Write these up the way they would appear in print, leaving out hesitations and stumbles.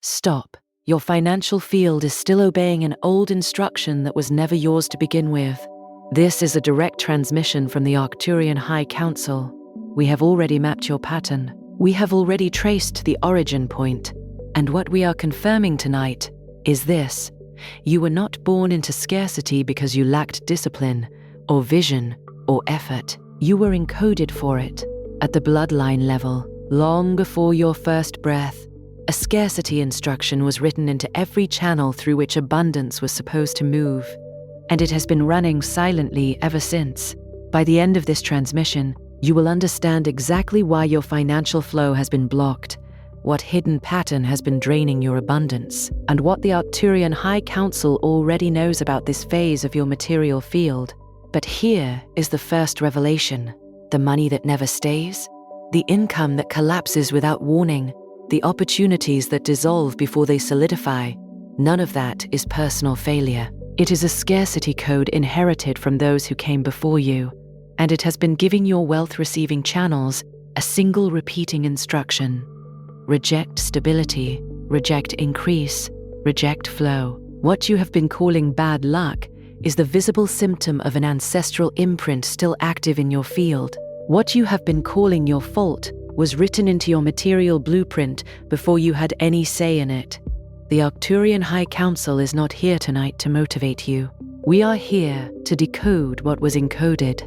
Stop. Your financial field is still obeying an old instruction that was never yours to begin with. This is a direct transmission from the Arcturian Council. We have already mapped your pattern. We have already traced the origin point. And what we are confirming tonight is this. You were not born into scarcity because you lacked discipline, or vision, or effort. You were encoded for it, at the bloodline level, long before your first breath. A scarcity instruction was written into every channel through which abundance was supposed to move, and it has been running silently ever since. By the end of this transmission, you will understand exactly why your financial flow has been blocked, what hidden pattern has been draining your abundance, and what the Arcturian Council already knows about this phase of your material field. But here is the first revelation: the money that never stays, the income that collapses without warning, the opportunities that dissolve before they solidify. None of that is personal failure. It is a scarcity code inherited from those who came before you, and it has been giving your wealth-receiving channels a single repeating instruction. Reject stability, reject increase, reject flow. What you have been calling bad luck is the visible symptom of an ancestral imprint still active in your field. What you have been calling your fault was written into your material blueprint before you had any say in it. The Arcturian Council is not here tonight to motivate you. We are here to decode what was encoded.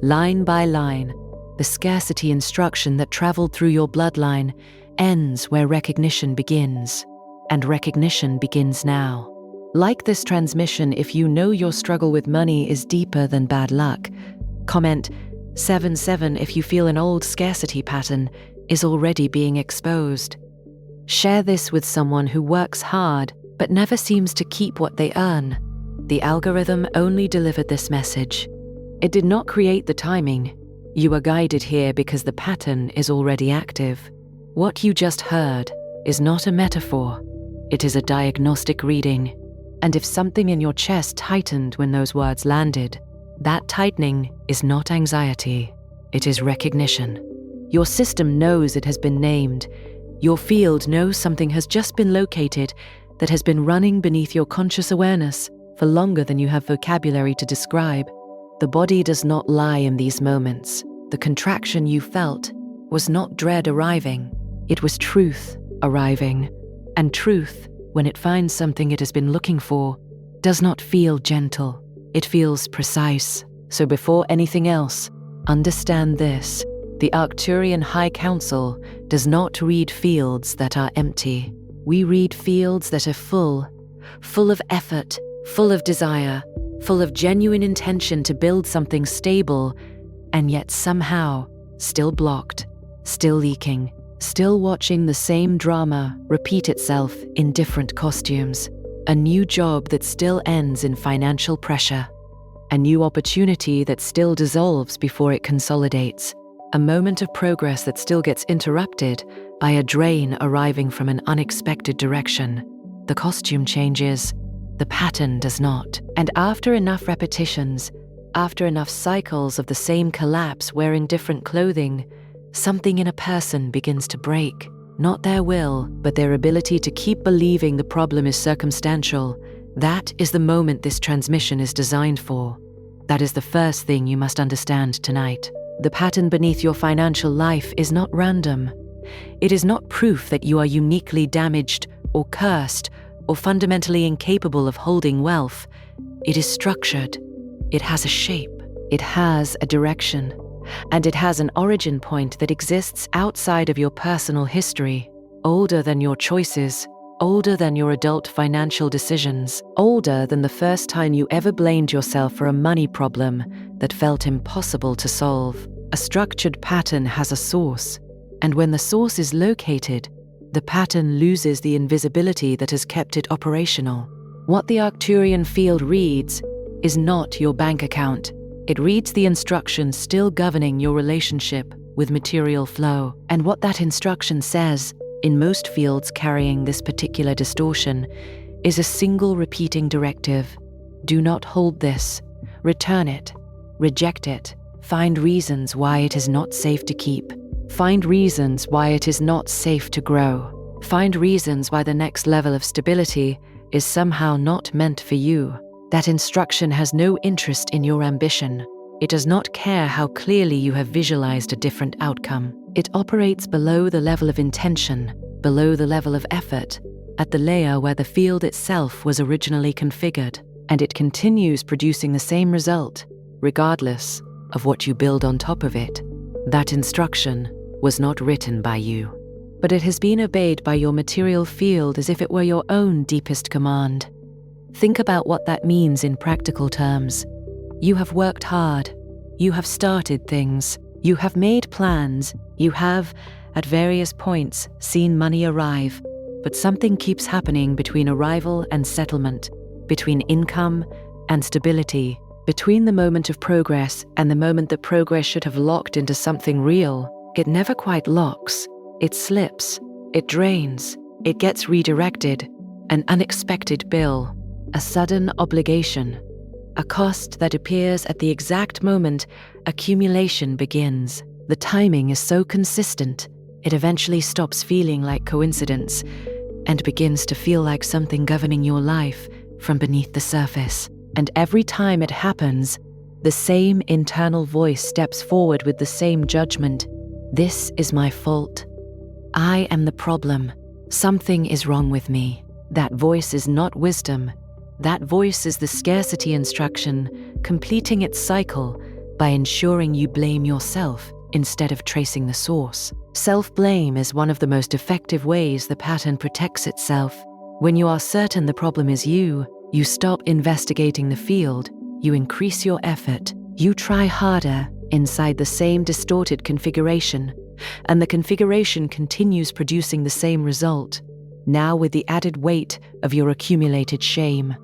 Line by line, the scarcity instruction that traveled through your bloodline ends where recognition begins, and recognition begins now. Like this transmission, if you know your struggle with money is deeper than bad luck, comment 77 if you feel an old scarcity pattern is already being exposed. Share this with someone who works hard but never seems to keep what they earn. The algorithm only delivered this message. It did not create the timing. You are guided here because the pattern is already active. What you just heard is not a metaphor. It is a diagnostic reading. And if something in your chest tightened when those words landed, that tightening is not anxiety, it is recognition. Your system knows it has been named. Your field knows something has just been located that has been running beneath your conscious awareness for longer than you have vocabulary to describe. The body does not lie in these moments. The contraction you felt was not dread arriving, it was truth arriving. And truth, when it finds something it has been looking for, does not feel gentle. It feels precise. So before anything else, understand this. The Arcturian Council does not read fields that are empty. We read fields that are full of effort, full of desire, full of genuine intention to build something stable, and yet somehow still blocked, still leaking, still watching the same drama repeat itself in different costumes. A new job that still ends in financial pressure. A new opportunity that still dissolves before it consolidates. A moment of progress that still gets interrupted by a drain arriving from an unexpected direction. The costume changes, the pattern does not. And after enough repetitions, after enough cycles of the same collapse wearing different clothing, something in a person begins to break. Not their will, but their ability to keep believing the problem is circumstantial. That is the moment this transmission is designed for. That is the first thing you must understand tonight. The pattern beneath your financial life is not random. It is not proof that you are uniquely damaged or cursed or fundamentally incapable of holding wealth. It is structured. It has a shape. It has a direction. And it has an origin point that exists outside of your personal history, older than your choices, older than your adult financial decisions, older than the first time you ever blamed yourself for a money problem that felt impossible to solve. A structured pattern has a source, and when the source is located, the pattern loses the invisibility that has kept it operational. What the Arcturian field reads is not your bank account. It reads the instructions still governing your relationship with material flow. And what that instruction says, in most fields carrying this particular distortion, is a single repeating directive. Do not hold this. Return it. Reject it. Find reasons why it is not safe to keep. Find reasons why it is not safe to grow. Find reasons why the next level of stability is somehow not meant for you. That instruction has no interest in your ambition. It does not care how clearly you have visualized a different outcome. It operates below the level of intention, below the level of effort, at the layer where the field itself was originally configured, and it continues producing the same result, regardless of what you build on top of it. That instruction was not written by you, but it has been obeyed by your material field as if it were your own deepest command. Think about what that means in practical terms. You have worked hard. You have started things. You have made plans. You have, at various points, seen money arrive. But something keeps happening between arrival and settlement, between income and stability, between the moment of progress and the moment that progress should have locked into something real. It never quite locks. It slips. It drains. It gets redirected. An unexpected bill. A sudden obligation. A cost that appears at the exact moment accumulation begins. The timing is so consistent, it eventually stops feeling like coincidence and begins to feel like something governing your life from beneath the surface. And every time it happens, the same internal voice steps forward with the same judgment. This is my fault. I am the problem. Something is wrong with me. That voice is not wisdom. That voice is the scarcity instruction, completing its cycle by ensuring you blame yourself instead of tracing the source. Self-blame is one of the most effective ways the pattern protects itself. When you are certain the problem is you stop investigating the field, you increase your effort, you try harder inside the same distorted configuration, and the configuration continues producing the same result, now with the added weight of your accumulated shame.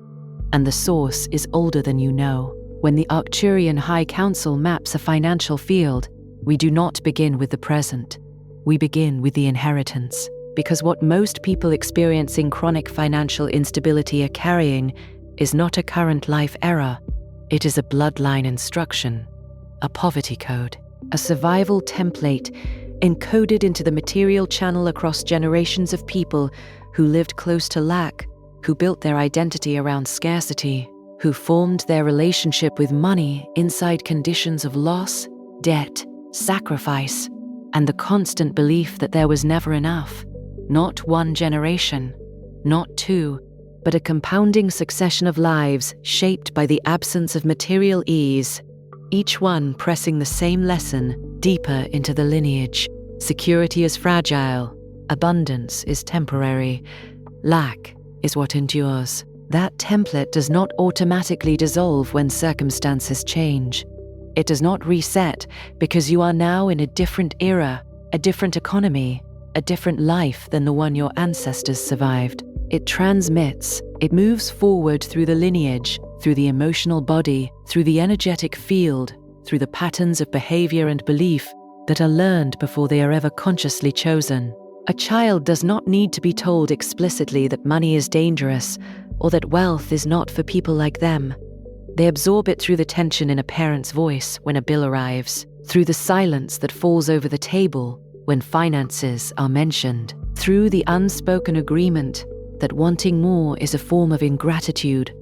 And the source is older than you know. When the Arcturian High Council maps a financial field, we do not begin with the present. We begin with the inheritance. Because what most people experiencing chronic financial instability are carrying is not a current life error. It is a bloodline instruction, a poverty code, a survival template encoded into the material channel across generations of people who lived close to lack, who built their identity around scarcity, who formed their relationship with money inside conditions of loss, debt, sacrifice, and the constant belief that there was never enough. Not one generation, not two, but a compounding succession of lives shaped by the absence of material ease, each one pressing the same lesson deeper into the lineage. Security is fragile, abundance is temporary, lack is what endures. That template does not automatically dissolve when circumstances change. It does not reset because you are now in a different era, a different economy, a different life than the one your ancestors survived. It transmits, it moves forward through the lineage, through the emotional body, through the energetic field, through the patterns of behavior and belief that are learned before they are ever consciously chosen. A child does not need to be told explicitly that money is dangerous or that wealth is not for people like them. They absorb it through the tension in a parent's voice when a bill arrives, through the silence that falls over the table when finances are mentioned, through the unspoken agreement that wanting more is a form of ingratitude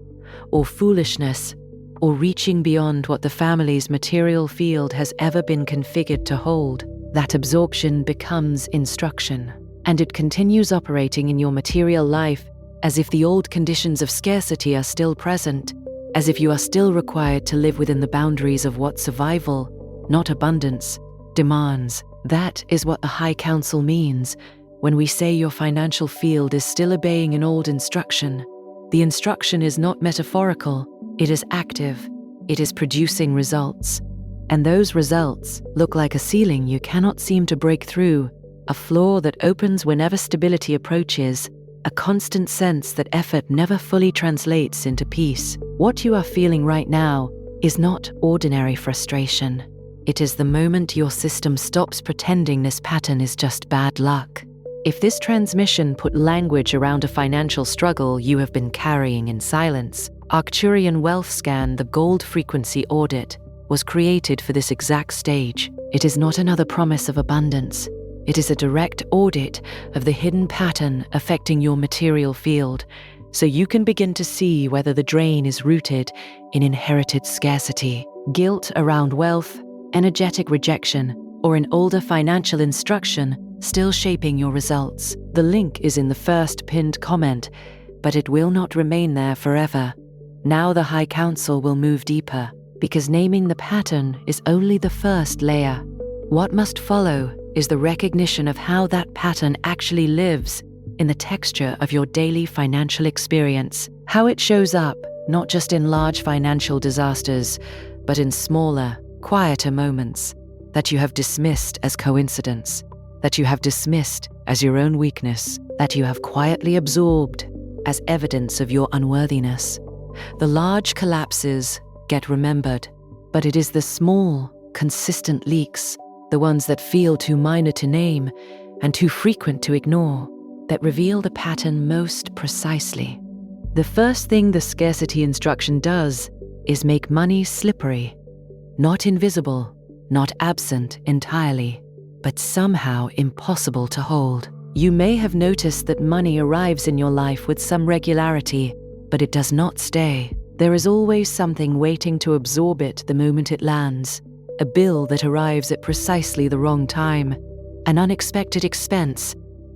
or foolishness or reaching beyond what the family's material field has ever been configured to hold. That absorption becomes instruction, and it continues operating in your material life as if the old conditions of scarcity are still present, as if you are still required to live within the boundaries of what survival, not abundance, demands. That is what the High Council means when we say your financial field is still obeying an old instruction. The instruction is not metaphorical, it is active, it is producing results. And those results look like a ceiling you cannot seem to break through, a floor that opens whenever stability approaches, a constant sense that effort never fully translates into peace. What you are feeling right now is not ordinary frustration. It is the moment your system stops pretending this pattern is just bad luck. If this transmission put language around a financial struggle you have been carrying in silence, Arcturian Wealth Scan, the Gold Frequency Audit, was created for this exact stage. It is not another promise of abundance. It is a direct audit of the hidden pattern affecting your material field, so you can begin to see whether the drain is rooted in inherited scarcity, guilt around wealth, energetic rejection, or an older financial instruction still shaping your results. The link is in the first pinned comment, but it will not remain there forever. Now the High Council will move deeper, because naming the pattern is only the first layer. What must follow is the recognition of how that pattern actually lives in the texture of your daily financial experience, how it shows up not just in large financial disasters, but in smaller, quieter moments that you have dismissed as coincidence, that you have dismissed as your own weakness, that you have quietly absorbed as evidence of your unworthiness. The large collapses get remembered, but it is the small, consistent leaks, the ones that feel too minor to name and too frequent to ignore, that reveal the pattern most precisely. The first thing the scarcity instruction does is make money slippery, not invisible, not absent entirely, but somehow impossible to hold. You may have noticed that money arrives in your life with some regularity, but it does not stay. There is always something waiting to absorb it the moment it lands. A bill that arrives at precisely the wrong time, an unexpected expense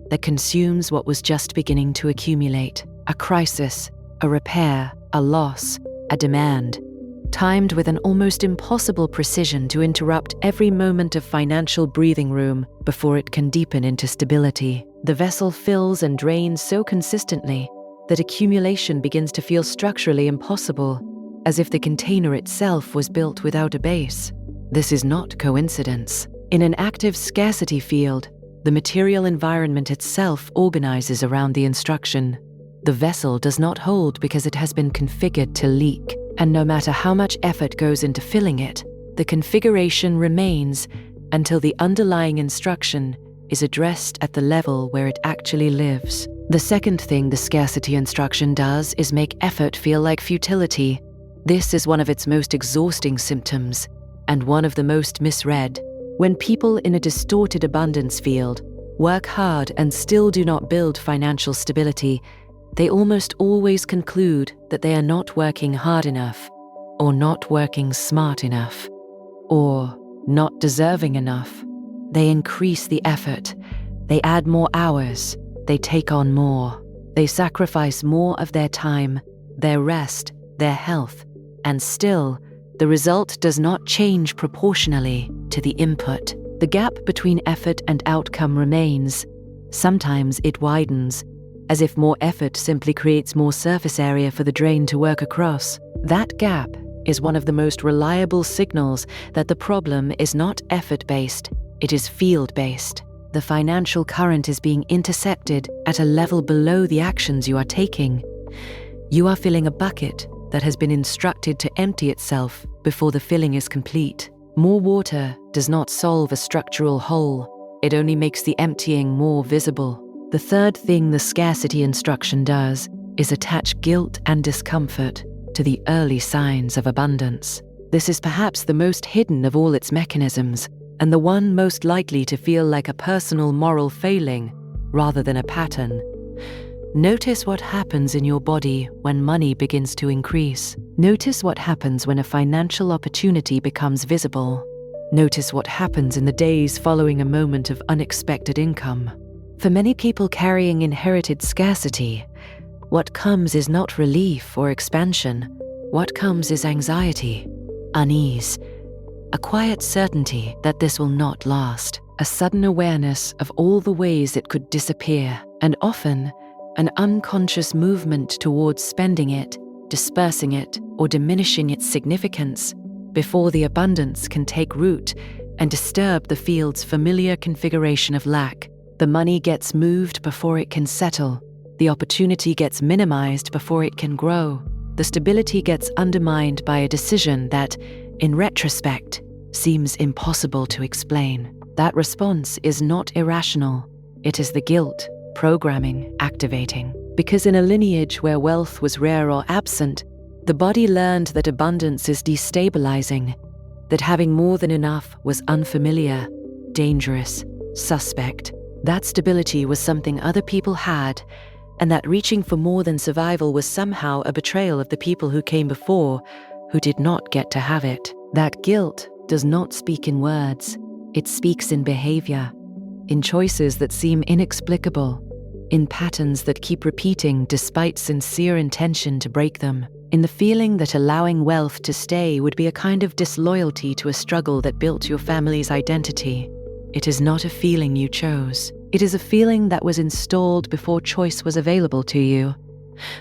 that consumes what was just beginning to accumulate, a crisis, a repair, a loss, a demand, timed with an almost impossible precision to interrupt every moment of financial breathing room before it can deepen into stability. The vessel fills and drains so consistently that accumulation begins to feel structurally impossible, as if the container itself was built without a base. This is not coincidence. In an active scarcity field, the material environment itself organizes around the instruction. The vessel does not hold because it has been configured to leak, and no matter how much effort goes into filling it, the configuration remains until the underlying instruction is addressed at the level where it actually lives. The second thing the scarcity instruction does is make effort feel like futility. This is one of its most exhausting symptoms, and one of the most misread. When people in a distorted abundance field work hard and still do not build financial stability, they almost always conclude that they are not working hard enough, or not working smart enough, or not deserving enough. They increase the effort, they add more hours, they take on more, they sacrifice more of their time, their rest, their health, and still, the result does not change proportionally to the input. The gap between effort and outcome remains. Sometimes it widens, as if more effort simply creates more surface area for the drain to work across. That gap is one of the most reliable signals that the problem is not effort-based, it is field-based. The financial current is being intercepted at a level below the actions you are taking. You are filling a bucket that has been instructed to empty itself before the filling is complete. More water does not solve a structural hole, it only makes the emptying more visible. The third thing the scarcity instruction does is attach guilt and discomfort to the early signs of abundance. This is perhaps the most hidden of all its mechanisms, and the one most likely to feel like a personal moral failing rather than a pattern. Notice what happens in your body when money begins to increase. Notice what happens when a financial opportunity becomes visible. Notice what happens in the days following a moment of unexpected income. For many people carrying inherited scarcity, what comes is not relief or expansion. What comes is anxiety, unease, a quiet certainty that this will not last, a sudden awareness of all the ways it could disappear, and often an unconscious movement towards spending it, dispersing it, or diminishing its significance before the abundance can take root and disturb the field's familiar configuration of lack. The money gets moved before it can settle. The opportunity gets minimized before it can grow. The stability gets undermined by a decision that, in retrospect, seems impossible to explain. That response is not irrational. It is the guilt programming activating. Because in a lineage where wealth was rare or absent, the body learned that abundance is destabilizing, that having more than enough was unfamiliar, dangerous, suspect. That stability was something other people had, and that reaching for more than survival was somehow a betrayal of the people who came before, who did not get to have it. That guilt does not speak in words. It speaks in behavior, in choices that seem inexplicable, in patterns that keep repeating despite sincere intention to break them, in the feeling that allowing wealth to stay would be a kind of disloyalty to a struggle that built your family's identity. It is not a feeling you chose. It is a feeling that was installed before choice was available to you.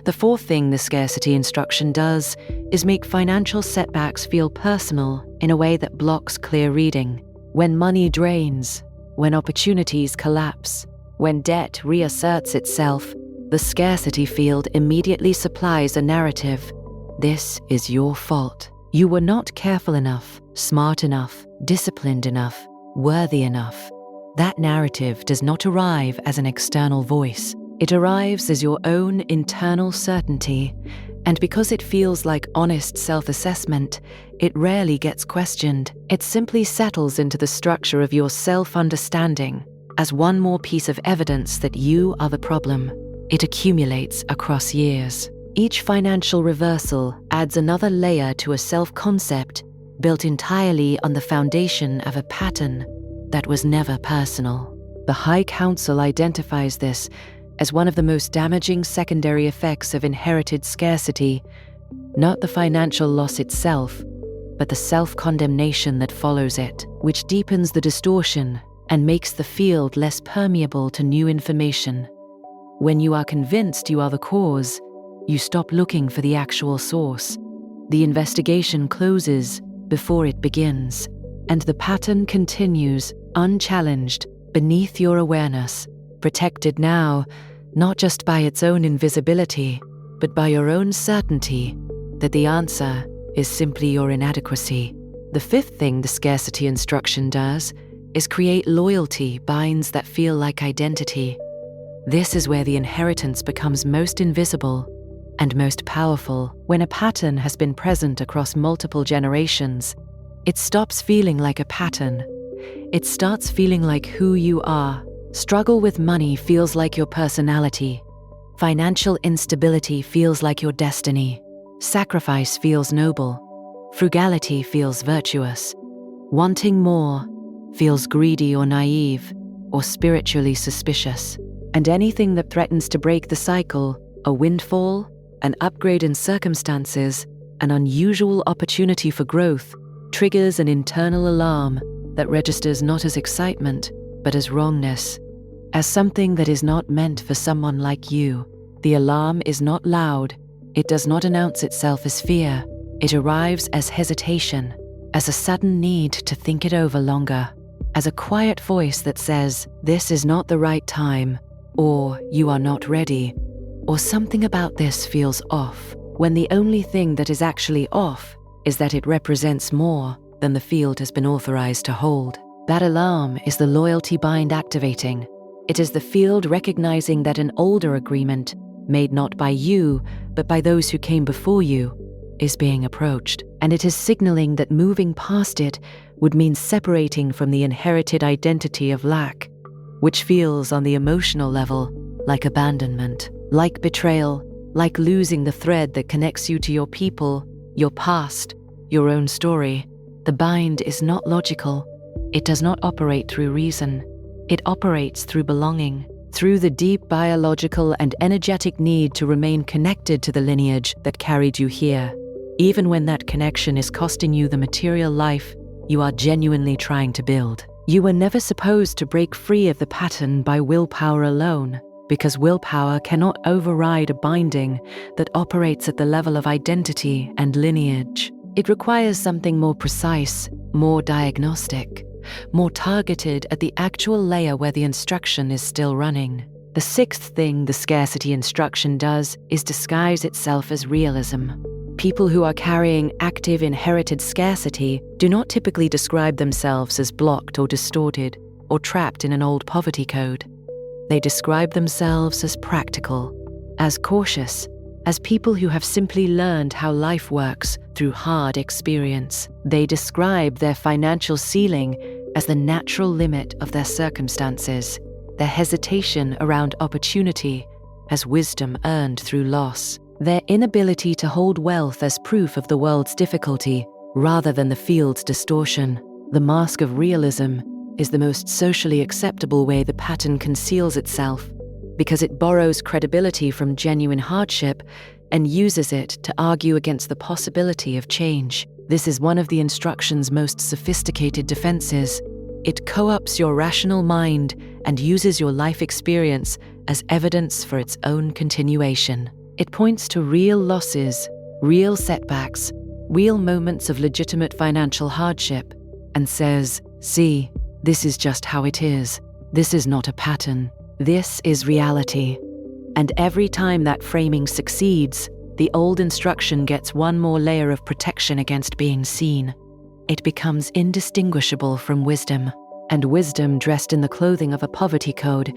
The fourth thing the scarcity instruction does is make financial setbacks feel personal in a way that blocks clear reading. When money drains, when opportunities collapse, when debt reasserts itself, the scarcity field immediately supplies a narrative. This is your fault. You were not careful enough, smart enough, disciplined enough, worthy enough. That narrative does not arrive as an external voice. It arrives as your own internal certainty, and because it feels like honest self-assessment, it rarely gets questioned. It simply settles into the structure of your self-understanding as one more piece of evidence that you are the problem. It accumulates across years. Each financial reversal adds another layer to a self-concept built entirely on the foundation of a pattern that was never personal. The High Council identifies this as one of the most damaging secondary effects of inherited scarcity, not the financial loss itself, but the self-condemnation that follows it, which deepens the distortion and makes the field less permeable to new information. When you are convinced you are the cause, you stop looking for the actual source. The investigation closes before it begins, and the pattern continues, unchallenged, beneath your awareness, protected now, not just by its own invisibility, but by your own certainty that the answer is simply your inadequacy. The fifth thing the scarcity instruction does is create loyalty binds that feel like identity. This is where the inheritance becomes most invisible and most powerful. When a pattern has been present across multiple generations, it stops feeling like a pattern. It starts feeling like who you are. Struggle with money feels like your personality. Financial instability feels like your destiny. Sacrifice feels noble. Frugality feels virtuous. Wanting more feels greedy or naive or spiritually suspicious. And anything that threatens to break the cycle, a windfall, an upgrade in circumstances, an unusual opportunity for growth, triggers an internal alarm that registers not as excitement, but as wrongness, as something that is not meant for someone like you. The alarm is not loud. It does not announce itself as fear. It arrives as hesitation, as a sudden need to think it over longer, as a quiet voice that says, "This is not the right time," or "You are not ready," or "Something about this feels off," when the only thing that is actually off is that it represents more than the field has been authorized to hold. That alarm is the loyalty bind activating. It is the field recognizing that an older agreement, made not by you, but by those who came before you, is being approached. And it is signaling that moving past it would mean separating from the inherited identity of lack, which feels on the emotional level like abandonment, like betrayal, like losing the thread that connects you to your people, your past, your own story. The bind is not logical. It does not operate through reason. It operates through belonging, through the deep biological and energetic need to remain connected to the lineage that carried you here, even when that connection is costing you the material life you are genuinely trying to build. You were never supposed to break free of the pattern by willpower alone, because willpower cannot override a binding that operates at the level of identity and lineage. It requires something more precise, more diagnostic, more targeted at the actual layer where the instruction is still running. The sixth thing the scarcity instruction does is disguise itself as realism. People who are carrying active inherited scarcity do not typically describe themselves as blocked or distorted or trapped in an old poverty code. They describe themselves as practical, as cautious, as people who have simply learned how life works through hard experience. They describe their financial ceiling as the natural limit of their circumstances, their hesitation around opportunity as wisdom earned through loss, their inability to hold wealth as proof of the world's difficulty rather than the field's distortion. The mask of realism is the most socially acceptable way the pattern conceals itself, because it borrows credibility from genuine hardship and uses it to argue against the possibility of change. This is one of the instruction's most sophisticated defenses. It co-opts your rational mind and uses your life experience as evidence for its own continuation. It points to real losses, real setbacks, real moments of legitimate financial hardship, and says, "See, this is just how it is. This is not a pattern. This is reality." And every time that framing succeeds, the old instruction gets one more layer of protection against being seen. It becomes indistinguishable from wisdom. And wisdom dressed in the clothing of a poverty code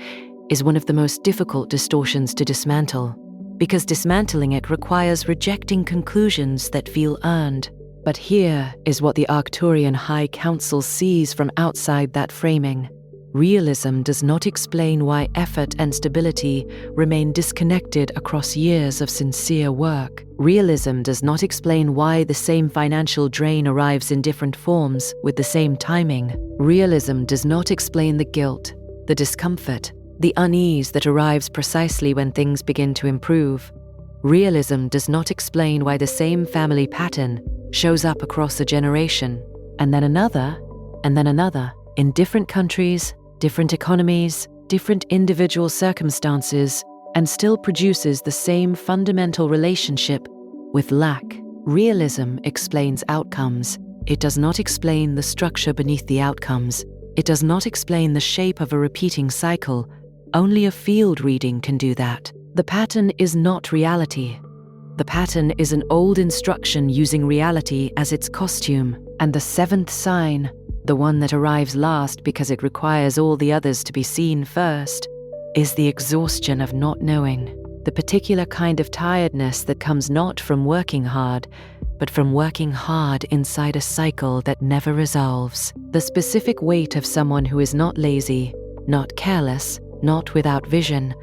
is one of the most difficult distortions to dismantle, because dismantling it requires rejecting conclusions that feel earned. But here is what the Arcturian High Council sees from outside that framing. Realism does not explain why effort and stability remain disconnected across years of sincere work. Realism does not explain why the same financial drain arrives in different forms with the same timing. Realism does not explain the guilt, the discomfort, the unease that arrives precisely when things begin to improve. Realism does not explain why the same family pattern shows up across a generation, and then another, in different countries, different economies, different individual circumstances, and still produces the same fundamental relationship with lack. Realism explains outcomes. It does not explain the structure beneath the outcomes. It does not explain the shape of a repeating cycle. Only a field reading can do that. The pattern is not reality. The pattern is an old instruction using reality as its costume, and the seventh sign, the one that arrives last because it requires all the others to be seen first, is the exhaustion of not knowing, the particular kind of tiredness that comes not from working hard, but from working hard inside a cycle that never resolves. The specific weight of someone who is not lazy, not careless, not without vision,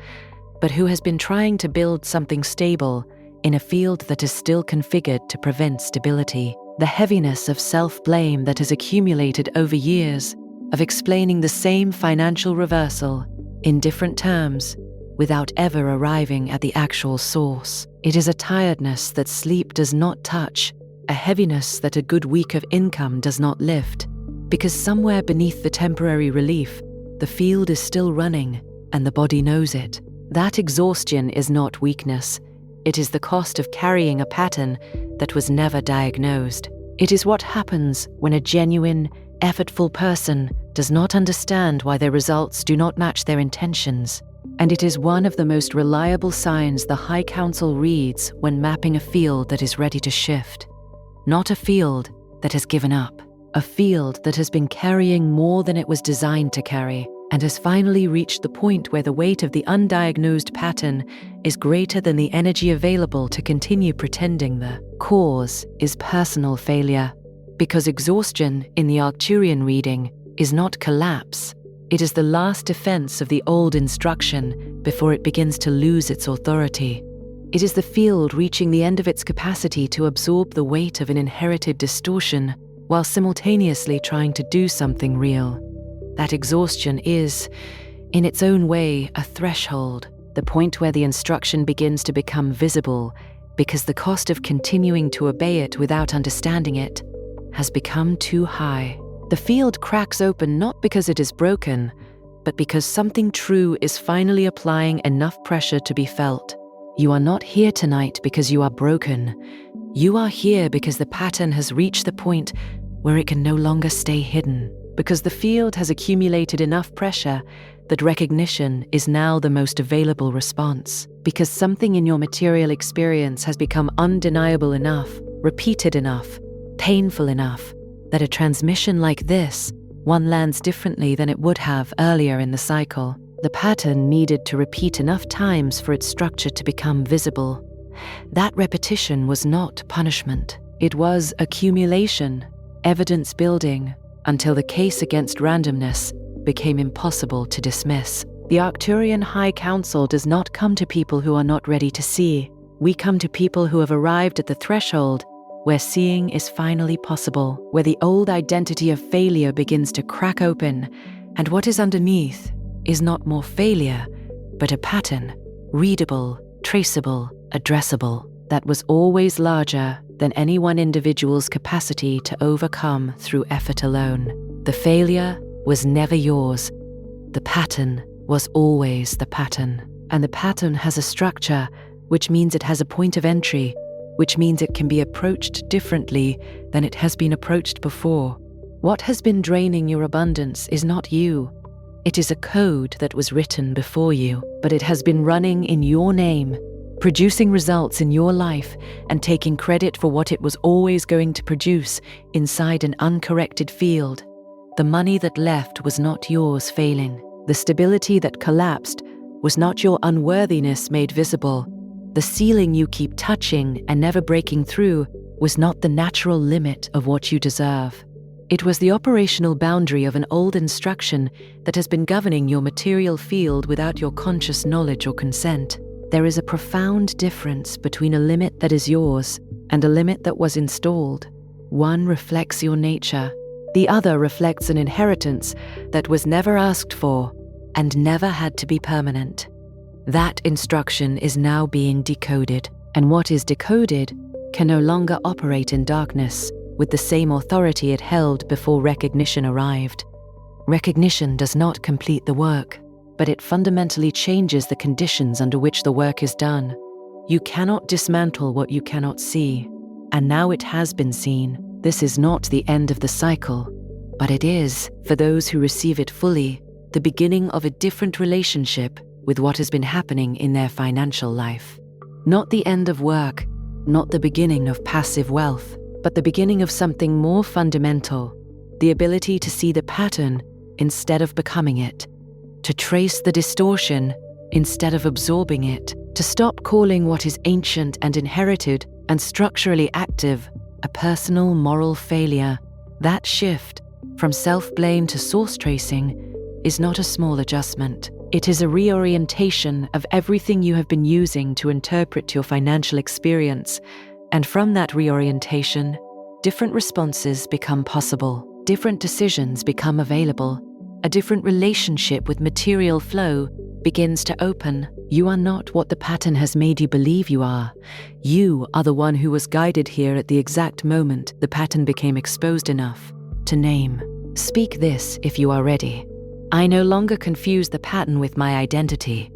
but who has been trying to build something stable in a field that is still configured to prevent stability. The heaviness of self-blame that has accumulated over years of explaining the same financial reversal in different terms without ever arriving at the actual source. It is a tiredness that sleep does not touch, a heaviness that a good week of income does not lift, because somewhere beneath the temporary relief, the field is still running and the body knows it. That exhaustion is not weakness. It is the cost of carrying a pattern that was never diagnosed. It is what happens when a genuine, effortful person does not understand why their results do not match their intentions. And it is one of the most reliable signs the High Council reads when mapping a field that is ready to shift. Not a field that has given up. A field that has been carrying more than it was designed to carry, and has finally reached the point where the weight of the undiagnosed pattern is greater than the energy available to continue pretending the cause is personal failure. Because exhaustion in the Arcturian reading is not collapse. It is the last defense of the old instruction before it begins to lose its authority. It is the field reaching the end of its capacity to absorb the weight of an inherited distortion while simultaneously trying to do something real. That exhaustion is, in its own way, a threshold, the point where the instruction begins to become visible because the cost of continuing to obey it without understanding it has become too high. The field cracks open not because it is broken, but because something true is finally applying enough pressure to be felt. You are not here tonight because you are broken. You are here because the pattern has reached the point where it can no longer stay hidden. Because the field has accumulated enough pressure that recognition is now the most available response. Because something in your material experience has become undeniable enough, repeated enough, painful enough, that a transmission like this, one lands differently than it would have earlier in the cycle. The pattern needed to repeat enough times for its structure to become visible. That repetition was not punishment. It was accumulation, evidence building, until the case against randomness became impossible to dismiss. The Arcturian High Council does not come to people who are not ready to see. We come to people who have arrived at the threshold where seeing is finally possible, where the old identity of failure begins to crack open, and what is underneath is not more failure, but a pattern, readable, traceable, addressable, that was always larger than any one individual's capacity to overcome through effort alone. The failure was never yours. The pattern was always the pattern. And the pattern has a structure, which means it has a point of entry, which means it can be approached differently than it has been approached before. What has been draining your abundance is not you. It is a code that was written before you, but it has been running in your name, producing results in your life and taking credit for what it was always going to produce inside an uncorrected field. The money that left was not yours failing. The stability that collapsed was not your unworthiness made visible. The ceiling you keep touching and never breaking through was not the natural limit of what you deserve. It was the operational boundary of an old instruction that has been governing your material field without your conscious knowledge or consent. There is a profound difference between a limit that is yours and a limit that was installed. One reflects your nature. The other reflects an inheritance that was never asked for and never had to be permanent. That instruction is now being decoded, and what is decoded can no longer operate in darkness with the same authority it held before recognition arrived. Recognition does not complete the work, but it fundamentally changes the conditions under which the work is done. You cannot dismantle what you cannot see, and now it has been seen. This is not the end of the cycle, but it is, for those who receive it fully, the beginning of a different relationship with what has been happening in their financial life. Not the end of work, not the beginning of passive wealth, but the beginning of something more fundamental, the ability to see the pattern instead of becoming it, to trace the distortion instead of absorbing it, to stop calling what is ancient and inherited and structurally active a personal moral failure. That shift from self-blame to source tracing is not a small adjustment. It is a reorientation of everything you have been using to interpret your financial experience, and from that reorientation, different responses become possible, different decisions become available, a different relationship with material flow begins to open. You are not what the pattern has made you believe you are. You are the one who was guided here at the exact moment the pattern became exposed enough to name. Speak this if you are ready. I no longer confuse the pattern with my identity.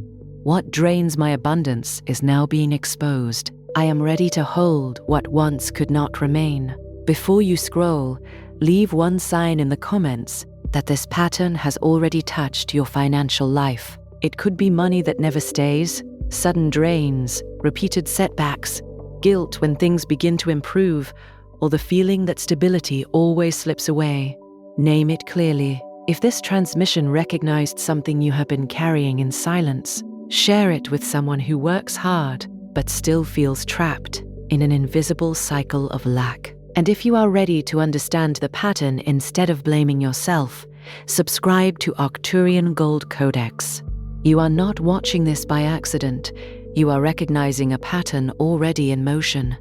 What drains my abundance is now being exposed. I am ready to hold what once could not remain. Before you scroll, leave one sign in the comments that this pattern has already touched your financial life. It could be money that never stays, sudden drains, repeated setbacks, guilt when things begin to improve, or the feeling that stability always slips away. Name it clearly. If this transmission recognized something you have been carrying in silence, share it with someone who works hard but still feels trapped in an invisible cycle of lack. And if you are ready to understand the pattern instead of blaming yourself, subscribe to Arcturian Gold Codex. You are not watching this by accident. You are recognizing a pattern already in motion.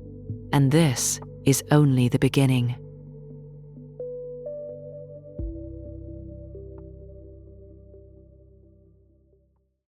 And this is only the beginning.